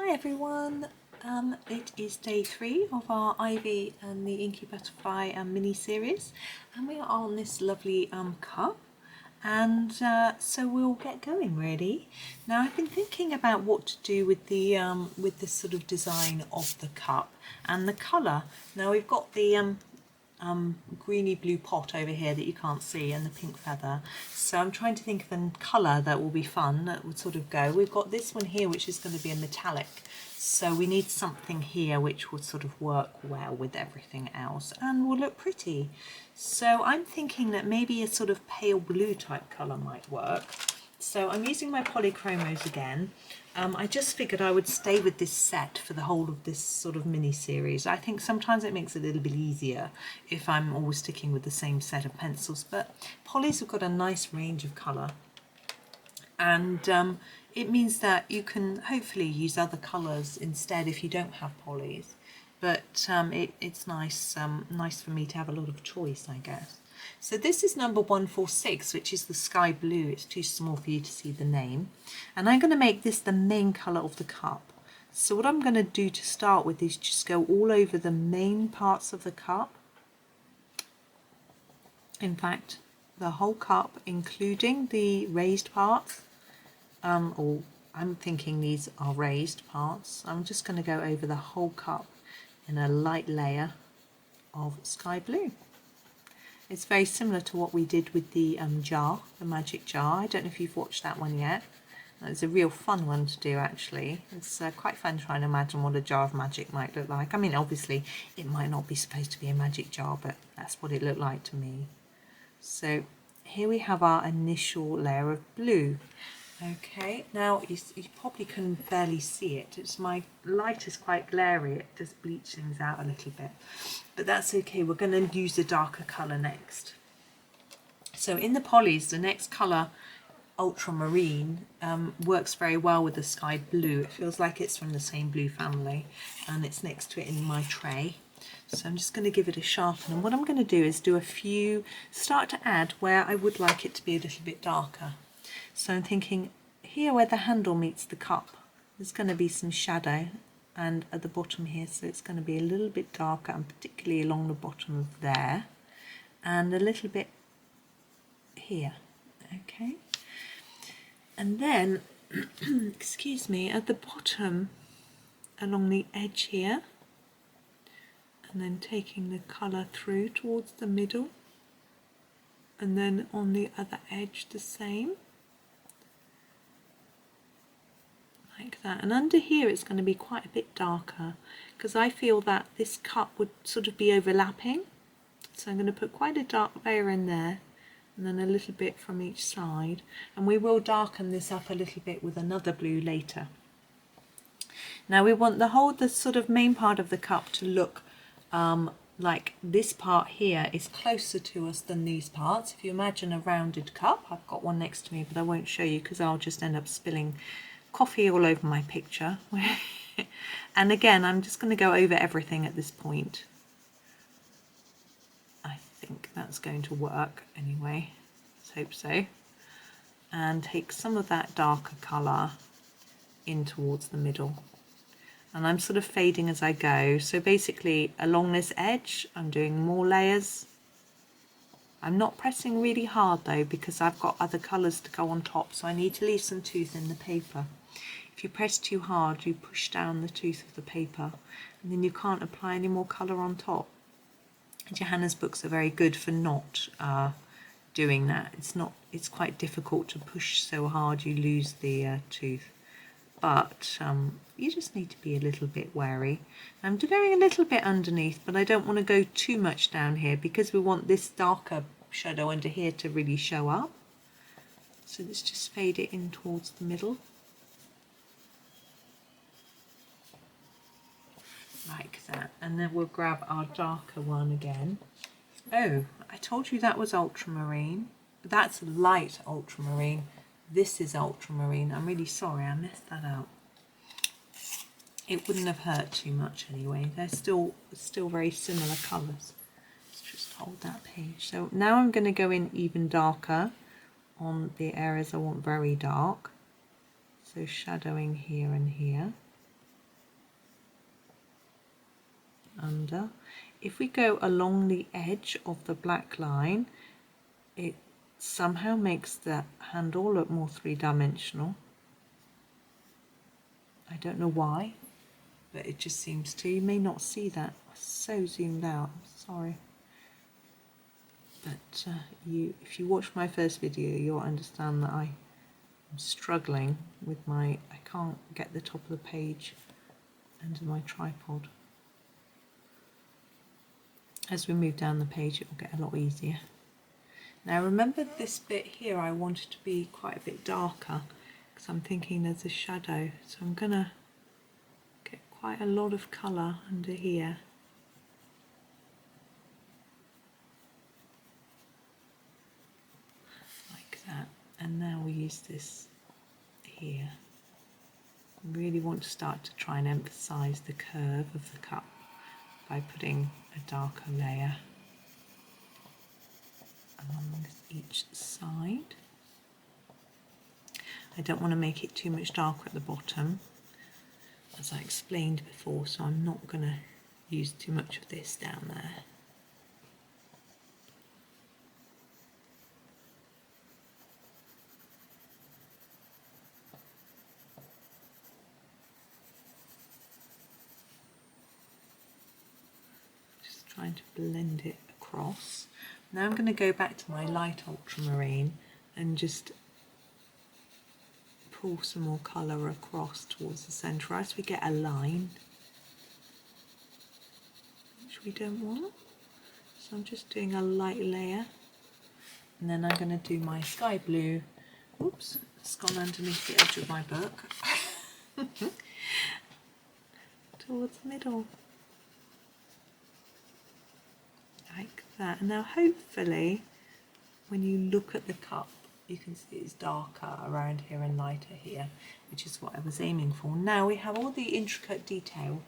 Hi everyone, it is day 3 of our Ivy and the Inky Butterfly mini series, and we are on this lovely cup, and so we'll get going really. Now I've been thinking about what to do with the sort of design of the cup and the colour. Now we've got the greeny blue pot over here that you can't see and the pink feather, so I'm trying to think of a colour that will be fun, that would sort of go. We've got this one here which is going to be a metallic, so we need something here which would sort of work well with everything else and will look pretty. So I'm thinking that maybe a sort of pale blue type colour might work. So I'm using my Polychromos again. I just figured I would stay with this set for the whole of this sort of mini series. I think sometimes it makes it a little bit easier if I'm always sticking with the same set of pencils, but Polys have got a nice range of colour, and it means that you can hopefully use other colours instead if you don't have Polys, but it's nice for me to have a lot of choice, I guess. So this is number 146, which is the sky blue. It's too small for you to see the name. And I'm going to make this the main colour of the cup. So what I'm going to do to start with is just go all over the main parts of the cup. In fact, the whole cup, including the raised parts. Or I'm thinking these are raised parts. I'm just going to go over the whole cup in a light layer of sky blue. It's very similar to what we did with the jar, the magic jar. I don't know if you've watched that one yet. It's a real fun one to do actually. It's quite fun trying to imagine what a jar of magic might look like. I mean, obviously it might not be supposed to be a magic jar, but that's what it looked like to me. So here we have our initial layer of blue. Okay, now you probably can barely see it. My light is quite glary, it does bleach things out a little bit. But that's okay, we're going to use a darker colour next. So in the Polys, the next colour, Ultramarine, works very well with the sky blue. It feels like it's from the same blue family, and it's next to it in my tray. So I'm just going to give it a sharpen, and what I'm going to do is do a few, start to add where I would like it to be a little bit darker. So I'm thinking here where the handle meets the cup, there's going to be some shadow, and at the bottom here, so it's going to be a little bit darker, and particularly along the bottom of there, and a little bit here. Okay, and then excuse me, at the bottom along the edge here, and then taking the colour through towards the middle, and then on the other edge the same, like that. And under here it's going to be quite a bit darker because I feel that this cup would sort of be overlapping, so I'm going to put quite a dark layer in there and then a little bit from each side, and we will darken this up a little bit with another blue later. Now we want the sort of main part of the cup to look like this part here is closer to us than these parts. If you imagine a rounded cup, I've got one next to me but I won't show you because I'll just end up spilling coffee all over my picture. And again, I'm just going to go over everything at this point. I think that's going to work anyway, let's hope so. And take some of that darker colour in towards the middle. And I'm sort of fading as I go. So basically along this edge, I'm doing more layers. I'm not pressing really hard though, because I've got other colours to go on top, so I need to leave some tooth in the paper. If you press too hard, you push down the tooth of the paper, and then you can't apply any more colour on top. Johanna's books are very good for not doing that. It's quite difficult to push so hard you lose the tooth. But you just need to be a little bit wary. I'm going a little bit underneath, but I don't want to go too much down here because we want this darker shadow under here to really show up. So let's just fade it in towards the middle. Like that. And then we'll grab our darker one again. Oh, I told you that was ultramarine. That's light ultramarine. This is ultramarine. I'm really sorry, I messed that up. It wouldn't have hurt too much anyway. They're still very similar colours. Let's just hold that page. So now I'm going to go in even darker on the areas I want very dark. So shadowing here and here. under. If we go along the edge of the black line, it somehow makes the handle look more three-dimensional. I don't know why, but it just seems to. You may not see that. I'm so zoomed out, I'm sorry. But if you watch my first video, you'll understand that I'm struggling with I can't get the top of the page under my tripod. As we move down the page, it will get a lot easier. Now remember this bit here, I want it to be quite a bit darker because I'm thinking there's a shadow. So I'm going to get quite a lot of colour under here. Like that. And now we use this here. I really want to start to try and emphasise the curve of the cup by putting a darker layer along each side. I don't want to make it too much darker at the bottom, as I explained before, so I'm not going to use too much of this down there. Trying to blend it across. Now I'm going to go back to my light ultramarine and just pull some more colour across towards the centre as we get a line, which we don't want. So I'm just doing a light layer, and then I'm going to do my sky blue. Oops, it's gone underneath the edge of my book. Towards the middle. Like that. And now hopefully when you look at the cup you can see it's darker around here and lighter here, which is what I was aiming for. Now we have all the intricate detail,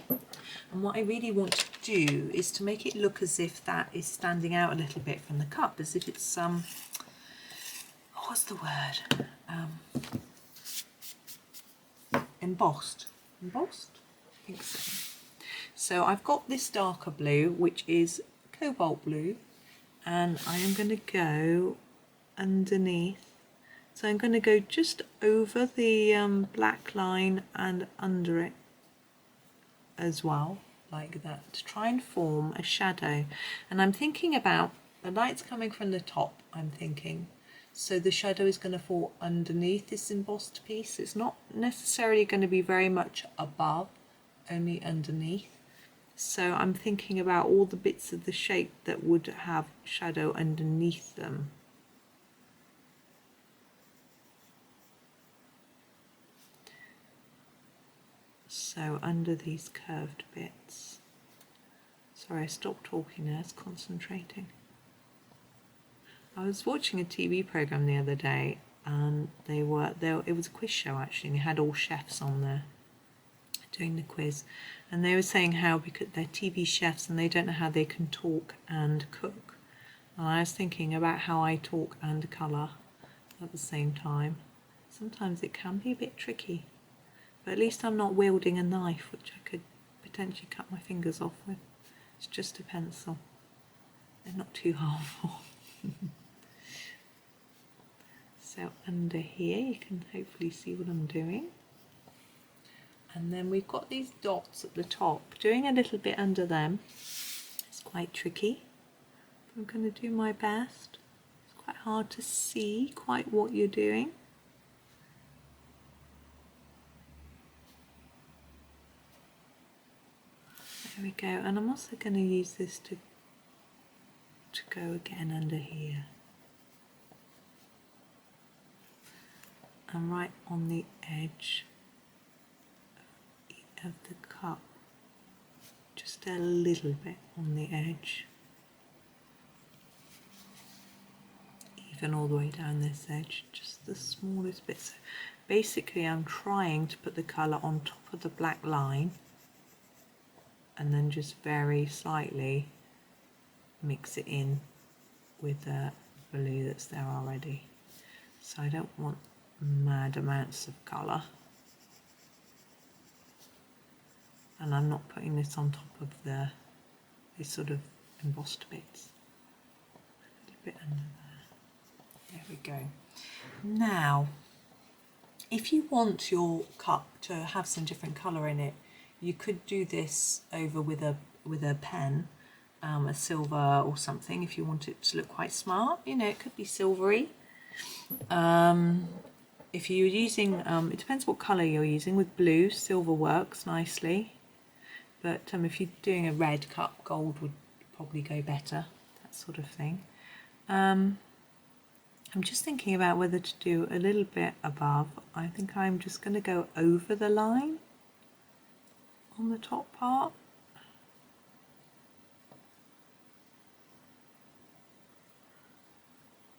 and what I really want to do is to make it look as if that is standing out a little bit from the cup, as if it's what's the word, embossed. I think so. So I've got this darker blue, which is Cobalt Blue, and I am going to go underneath. So I'm going to go just over the black line and under it as well, like that, to try and form a shadow. And I'm thinking about the light's coming from the top, I'm thinking. So the shadow is going to fall underneath this embossed piece. It's not necessarily going to be very much above, only underneath. So I'm thinking about all the bits of the shape that would have shadow underneath them. So under these curved bits. Sorry, I stopped talking there, I was concentrating. I was watching a TV programme the other day, and it was a quiz show actually, and they had all chefs on there doing the quiz, and they were saying how, because they're TV chefs and they don't know how they can talk and cook. And I was thinking about how I talk and colour at the same time. Sometimes it can be a bit tricky, but at least I'm not wielding a knife, which I could potentially cut my fingers off with. It's just a pencil. They're not too harmful. So under here you can hopefully see what I'm doing. And then we've got these dots at the top, doing a little bit under them. It's quite tricky. I'm going to do my best. It's quite hard to see quite what you're doing. There we go. And I'm also going to use this to go again under here. And right on the edge of the cup, just a little bit on the edge, even all the way down this edge, just the smallest bit. So basically I'm trying to put the colour on top of the black line and then just very slightly mix it in with the blue that's there already. So I don't want mad amounts of colour. and I'm not putting this on top of these sort of embossed bits. A little bit under there. There we go. Now, if you want your cup to have some different colour in it, you could do this over with a pen, a silver or something, if you want it to look quite smart. You know, it could be silvery. If you're using, it depends what colour you're using. With blue, silver works nicely. But if you're doing a red cup, gold would probably go better, that sort of thing. I'm just thinking about whether to do a little bit above. I think I'm just going to go over the line on the top part.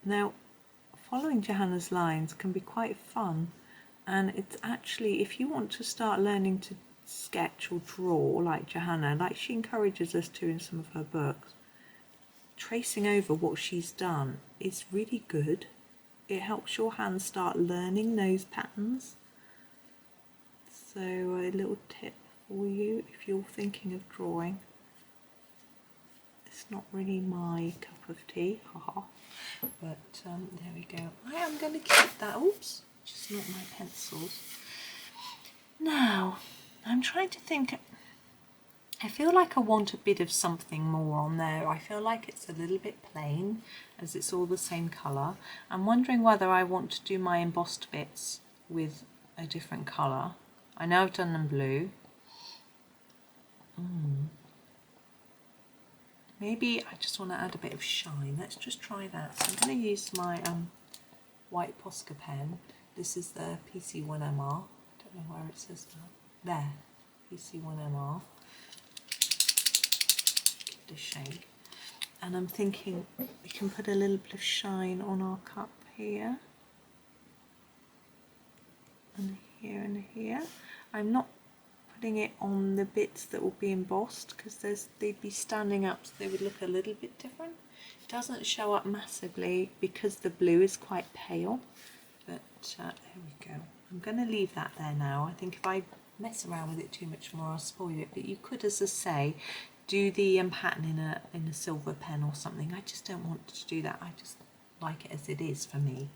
Now, following Johanna's lines can be quite fun, and it's actually, if you want to start learning to sketch or draw like Johanna, like she encourages us to in some of her books, tracing over what she's done is really good. It helps your hands start learning those patterns. So a little tip for you if you're thinking of drawing. It's not really my cup of tea, haha. But there we go. I am going to keep that. Oops, just not my pencils. Now, I'm trying to think. I feel like I want a bit of something more on there. I feel like it's a little bit plain, as it's all the same colour. I'm wondering whether I want to do my embossed bits with a different colour. I know I've done them blue. Maybe I just want to add a bit of shine. Let's just try that. So I'm going to use my white Posca pen. This is the PC1MR. I don't know where it says that. There, PC1MR. Give it a shake. And I'm thinking we can put a little bit of shine on our cup here. And here and here. I'm not putting it on the bits that will be embossed because they'd be standing up, so they would look a little bit different. It doesn't show up massively because the blue is quite pale, but there we go. I'm going to leave that there now. I think if I mess around with it too much more, I'll spoil it. But you could, as I say, do the pattern in a silver pen or something. I just don't want to do that. I just like it as it is for me.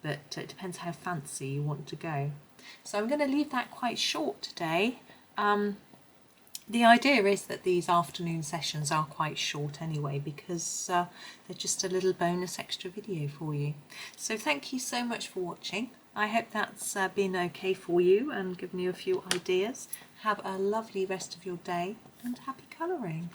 But it depends how fancy you want to go. So I'm going to leave that quite short today. The idea is that these afternoon sessions are quite short anyway, because they're just a little bonus extra video for you. So thank you so much for watching. I hope that's been okay for you and given you a few ideas. Have a lovely rest of your day and happy colouring.